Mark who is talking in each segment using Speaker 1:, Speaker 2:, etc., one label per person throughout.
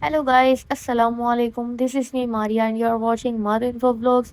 Speaker 1: Hello guys, Assalamu alaikum. This is me Maria and you are watching Maru Info Vlogs.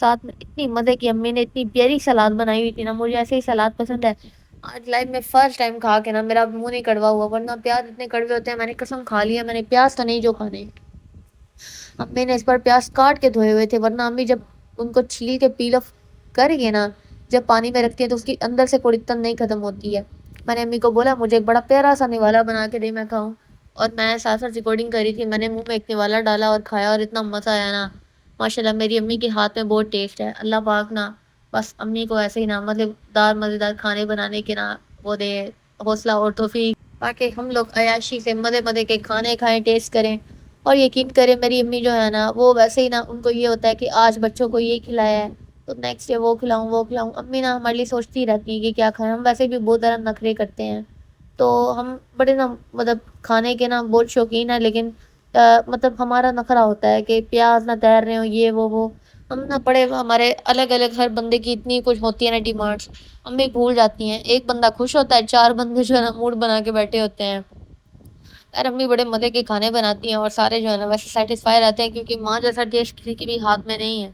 Speaker 1: ساتھ میں اتنی مزے کی امی نے اتنی پیاری سلاد بنائی ہوئی تھی نا، مجھے ایسے ہی سلاد پسند ہے۔ آج لائف میں فرسٹ ٹائم کھا کے نا میرا منہ نہیں کڑوا ہوا، ورنہ پیاز اتنے کڑوے ہوتے ہیں، میں نے قسم کھا لیا میں نے پیاز تو نہیں جو کھانے۔ امی نے اس پر پیاز کاٹ کے دھوئے ہوئے تھے، ورنہ امی جب ان کو چھیل کے پیل آف کر کے نا جب پانی میں رکھتی ہیں تو اس کی اندر سے کوڑکتن نہیں ختم ہوتی ہے۔ میں نے امی کو بولا مجھے ایک بڑا پیارا سا نوالا بنا کے دے میں کھاؤں، اور میں ساتھ ساتھ ریکارڈنگ کری تھی، میں نے منہ میں ایک نوالا ڈالا اور کھایا، اور اتنا مزہ آیا نا، ماشاءاللہ میری امی کے ہاتھ میں بہت ٹیسٹ ہے۔ اللہ پاک نا بس امی کو ایسے ہی نا مطلب دار مزیدار کھانے بنانے کے نا وہ دے حوصلہ اور توفیق، تاکہ ہم لوگ عیاشی سے مزے مزے کے کھانے کھائیں، ٹیسٹ کریں۔ اور یقین کریں میری امی جو ہے نا وہ ویسے ہی نا ان کو یہ ہوتا ہے کہ آج بچوں کو یہ کھلایا ہے تو نیکسٹ ڈے وہ کھلاؤں وہ کھلاؤں۔ امی نا ہمارے لیے سوچتی رہتی ہیں کہ کیا کھائیں، ہم ویسے بھی بہت زیادہ نخرے کرتے ہیں، تو ہم بڑے نا مطلب کھانے کے نا بہت شوقین ہیں، لیکن مطلب ہمارا نخرہ ہوتا ہے کہ پیاز نہ تیر رہے ہوں، یہ وہ ہم نہ پڑے ہمارے الگ الگ ہر بندے کی اتنی کچھ ہوتی ہے نا ڈیمانڈس، امی بھول جاتی ہیں۔ ایک بندہ خوش ہوتا ہے، چار بندے جو ہے نا موڈ بنا کے بیٹھے ہوتے ہیں۔ یار امی بڑے مزے کے کھانے بناتی ہیں اور سارے جو ہے نا ویسے سیٹسفائی رہتے ہیں، کیونکہ ماں جیسا ٹیسٹ کسی کے بھی ہاتھ میں نہیں ہے۔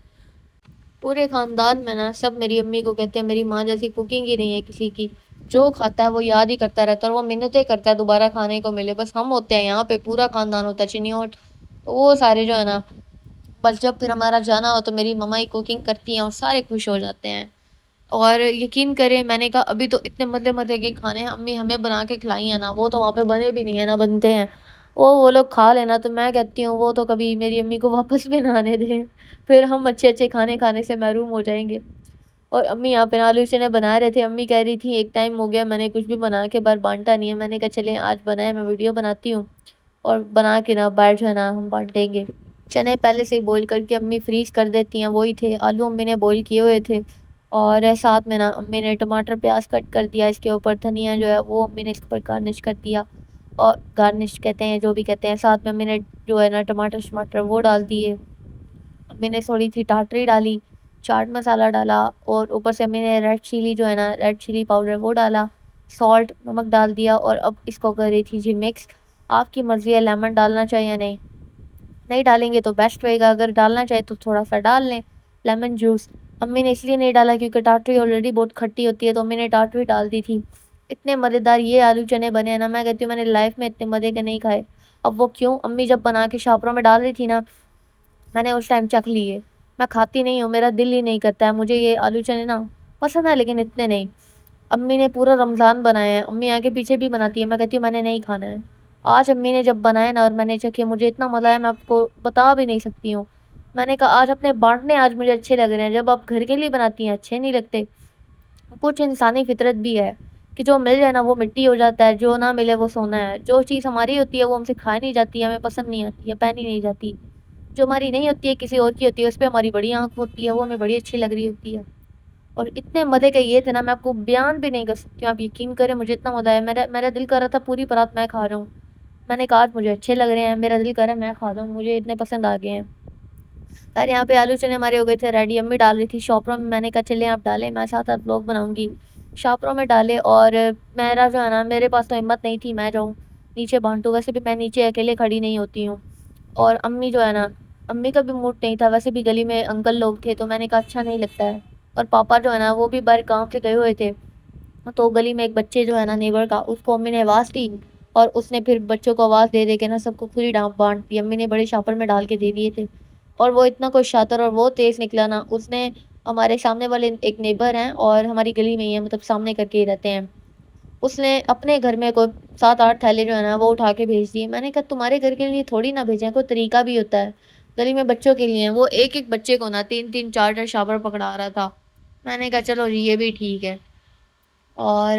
Speaker 1: پورے خاندان میں نا سب میری امی کو کہتے ہیں میری ماں جیسی کوکنگ ہی نہیں ہے کسی کی، جو کھاتا ہے وہ یاد ہی کرتا رہتا ہے اور وہ منتیں کرتا ہے دوبارہ کھانے کو ملے۔ بس ہم ہوتے ہیں یہاں پہ پورا خاندان ہوتا ہے چنیوٹ، تو وہ سارے جو ہے نا بس جب پھر ہمارا جانا ہو تو میری مما ہی کوکنگ کرتی ہیں اور سارے خوش ہو جاتے ہیں۔ اور یقین کریں میں نے کہا ابھی تو اتنے مزے مزے کے کھانے امی ہمیں بنا کے کھلائی ہیں نا، وہ تو وہاں پہ بنے بھی نہیں ہیں نہ بنتے ہیں، وہ لوگ کھا لینا، تو میں کہتی ہوں وہ تو کبھی میری امی کو واپس بھی نہ آنے دیں، پھر ہم اچھے اچھے کھانے کھانے سے محروم ہو جائیں گے۔ اور امی یہاں پہ آلو چنے بنا رہے تھے، امی کہہ رہی تھی ایک ٹائم ہو گیا میں نے کچھ بھی بنا کے باہر بانٹا نہیں ہے، میں نے کہا چلیں آج بنائے، میں ویڈیو بناتی ہوں اور بنا کے نا باہر جو ہے نا ہم بانٹیں گے۔ چنے پہلے سے ہی بوائل کر کے امی فریز کر دیتی ہیں، وہی تھے آلو امی نے بوائل کیے ہوئے تھے، اور ساتھ میں نا امی نے ٹماٹر پیاز کٹ کر دیا، اس کے اوپر دھنیا جو ہے وہ امی نے اس پر گارنش کر دیا، اور گارنش کہتے ہیں جو بھی کہتے ہیں، ساتھ میں امی نے جو ہے نا ٹماٹر وہ ڈال دیے، امی نے تھوڑی سی ٹاٹری ڈالی، چاٹ مسالہ ڈالا، اور اوپر سے امی نے ریڈ چلی جو ہے نا ریڈ چلی پاؤڈر وہ ڈالا، سالٹ نمک ڈال دیا، اور اب اس کو کر رہی تھی جی مکس۔ آپ کی مرضی ہے لیمن ڈالنا چاہیے یا نہیں، نہیں ڈالیں گے تو بیسٹ رہے گا، اگر ڈالنا چاہے تو تھوڑا سا ڈال لیں لیمن جوس۔ امی نے اس لیے نہیں ڈالا کیونکہ ٹاٹری آلریڈی بہت کھٹی ہوتی ہے، تو امی نے ٹاٹری ڈال دی تھی۔ اتنے مزیدار یہ آلو چنے بنے ہیں نا، میں کہتی ہوں میں نے لائف میں اتنے مزے کے نہیں کھائے۔ اب وہ کیوں، امی جب بنا کے شاپروں میں ڈال رہی تھی نا میں نے اس ٹائم چکھ لیے، میں کھاتی نہیں ہوں، میرا دل ہی نہیں کرتا ہے، مجھے یہ آلو چنے نا پسند ہے لیکن اتنے نہیں۔ امی نے پورا رمضان بنایا ہے، امی آگے پیچھے بھی بناتی ہے، میں کہتی ہوں میں نے نہیں کھانا ہے۔ آج امی نے جب بنایا نا اور میں نے چکھے، مجھے اتنا مزہ آیا میں آپ کو بتا بھی نہیں سکتی ہوں۔ میں نے کہا آج اپنے بانٹنے آج مجھے اچھے لگ رہے ہیں، جب آپ گھر کے لیے بناتی ہیں اچھے نہیں لگتے۔ کچھ انسانی فطرت بھی ہے کہ جو مل جائے نا وہ مٹی ہو جاتا ہے، جو نہ ملے وہ سونا ہے، جو چیز ہماری ہوتی ہے وہ ہم سے کھائی نہیں جاتی ہے، ہمیں پسند نہیں آتی ہے، پہنی نہیں جاتی، جو ہماری نہیں ہوتی ہے کسی اور کی ہوتی ہے، اس پہ ہماری بڑی آنکھ ہوتی ہے، وہ ہمیں بڑی اچھی لگ رہی ہوتی ہے۔ اور اتنے مزے کا یہ تھے نا میں آپ کو بیان بھی نہیں کر سکتی ہوں، آپ یقین کریں مجھے اتنا مزہ آیا، میرا دل کر رہا تھا پوری پرات میں کھا رہا ہوں، میں نے کہا آج مجھے اچھے لگ رہے ہیں، میرا دل کر رہا ہے میں کھا رہا ہوں، مجھے اتنے پسند آ گئے ہیں۔ یار یہاں پہ آلو چنے ہمارے ہو گئے تھے ریڈی، امی ڈال رہی تھی شاپروں میں، میں نے کہا چلیں آپ ڈالیں، میں ساتھ ساتھ بلاگ بناؤں گی، شاپروں میں ڈالے، اور میرا جو ہے نا میرے پاس تو ہمت نہیں تھی میں جاؤں نیچے بانٹوں، ویسے بھی میں نیچے اکیلے کھڑی نہیں ہوتی ہوں، اور امی جو ہے نا امی کا بھی موڈ نہیں تھا، ویسے بھی گلی میں انکل لوگ تھے تو میں نے کہا اچھا نہیں لگتا ہے، اور پاپا جو ہے نا وہ بھی باہر کام سے گئے ہوئے تھے، تو گلی میں ایک بچے جو ہے نا نیبر کا، اس کو امی نے آواز دی، اور اس نے پھر بچوں کو آواز دے دے کے نا سب کو پوری ڈانپ بانٹ دی، امی نے بڑے شاپر میں ڈال کے دے دیے تھے، اور وہ اتنا کوئی شاطر اور وہ تیز نکلا نا، اس نے ہمارے سامنے والے ایک نیبر ہیں اور ہماری گلی میں ہی ہے، مطلب سامنے کر کے ہی رہتے ہیں، اس نے اپنے گھر میں کوئی 7 8 تھیلے جو ہے نا وہ اٹھا کے بھیج دیے، میں نے کہا تمہارے گھر کے لیے تھوڑی نہ بھیجیں، کوئی طریقہ بھی ہوتا ہے، گلی میں بچوں کے لیے ہیں، وہ ایک ایک بچے کو نا 3 3 4 4 شاور پکڑا رہا تھا، میں نے کہا چلو جی یہ بھی ٹھیک ہے۔ اور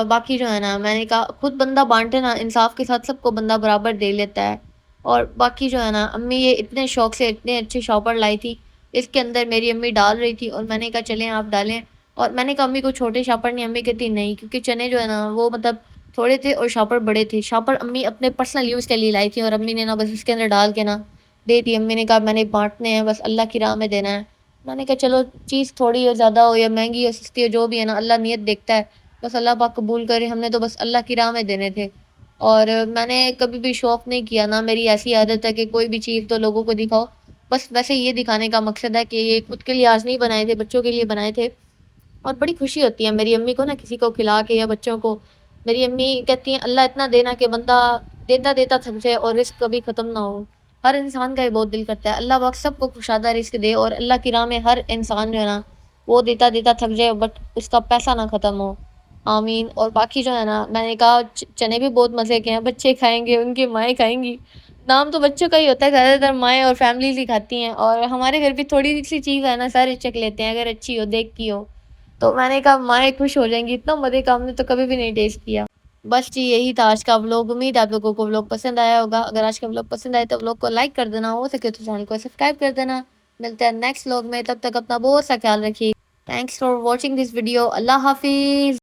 Speaker 1: باقی جو ہے نا میں نے کہا خود بندہ بانٹے نا انصاف کے ساتھ سب کو بندہ برابر دے لیتا ہے، اور باقی جو ہے نا امی یہ اتنے شوق سے اتنے اچھے شاپر لائی تھی، اس کے اندر میری امی ڈال رہی تھی اور میں نے کہا چلیں آپ ڈالیں، اور میں نے کہا امی کو چھوٹے شاپر نہیں، امی کہتی نہیں، کیونکہ چنے جو ہے نا وہ مطلب تھوڑے تھے اور شاپر بڑے تھے، شاپر امی اپنے پرسنل یوز کے لیے لائی تھی، اور امی نے نا بس اس کے اندر ڈال کے نا دے دی، امی نے کہا میں نے بانٹنے ہیں بس اللہ کی راہ میں دینا ہے، میں نے کہا چلو چیز تھوڑی ہو زیادہ ہو یا مہنگی ہو سستی ہو جو بھی ہے نا اللہ نیت دیکھتا ہے، بس اللہ پاک قبول کرے، ہم نے تو بس اللہ کی راہ میں دینے تھے، اور میں نے کبھی بھی شوق نہیں کیا، نہ میری ایسی عادت ہے کہ کوئی بھی چیز تو لوگوں کو دکھاؤ، بس ویسے یہ دکھانے کا مقصد ہے کہ یہ خود کے لیے آج نہیں بنائے تھے، بچوں کے لیے بنائے تھے۔ اور بڑی خوشی ہوتی ہے میری امی کو نا کسی کو کھلا کے یا بچوں کو۔ میری امی کہتی ہیں اللہ اتنا دینا کہ بندہ دیتا دیتا تھک جائے اور رزق کبھی ختم نہ ہو۔ ہر انسان کا یہ بہت دل کرتا ہے اللہ پاک سب کو کشادہ رزق دے، اور اللہ کی راہ میں ہر انسان جو ہے نا وہ دیتا دیتا تھک جائے بٹ اس کا پیسہ نہ ختم ہو، آمین۔ اور باقی جو ہے نا میں نے کہا چنے بھی بہت مزے کے ہیں، بچے کھائیں گے، ان کی مائیں کھائیں گی۔ نام تو بچوں کا ہی ہوتا ہے، زیادہ تر مائیں اور فیملیز ہی کھاتی ہیں، اور ہمارے گھر بھی تھوڑی سی چیز ہے نا سارے چک لیتے ہیں اگر اچھی ہو دیکھ کی ہو۔ تو میں نے کہا مائیں خوش ہو جائیں گی، اتنا مزے کا ہم نے تو کبھی بھی نہیں ٹیسٹ کیا۔ بس جی یہی تھا آج کا ولاگ، امید ہے آپ لوگوں کو ولاگ پسند آیا ہوگا۔ اگر آج کا ولاگ پسند آئے تو ولاگ کو لائک کر دینا، ہو سکے تو چینل کو سبسکرائب کر دینا۔ ملتے ہیں نیکسٹ ولاگ میں، تب تک اپنا بہت سا خیال رکھیے۔ Thanks for watching this video, Allah حافظ۔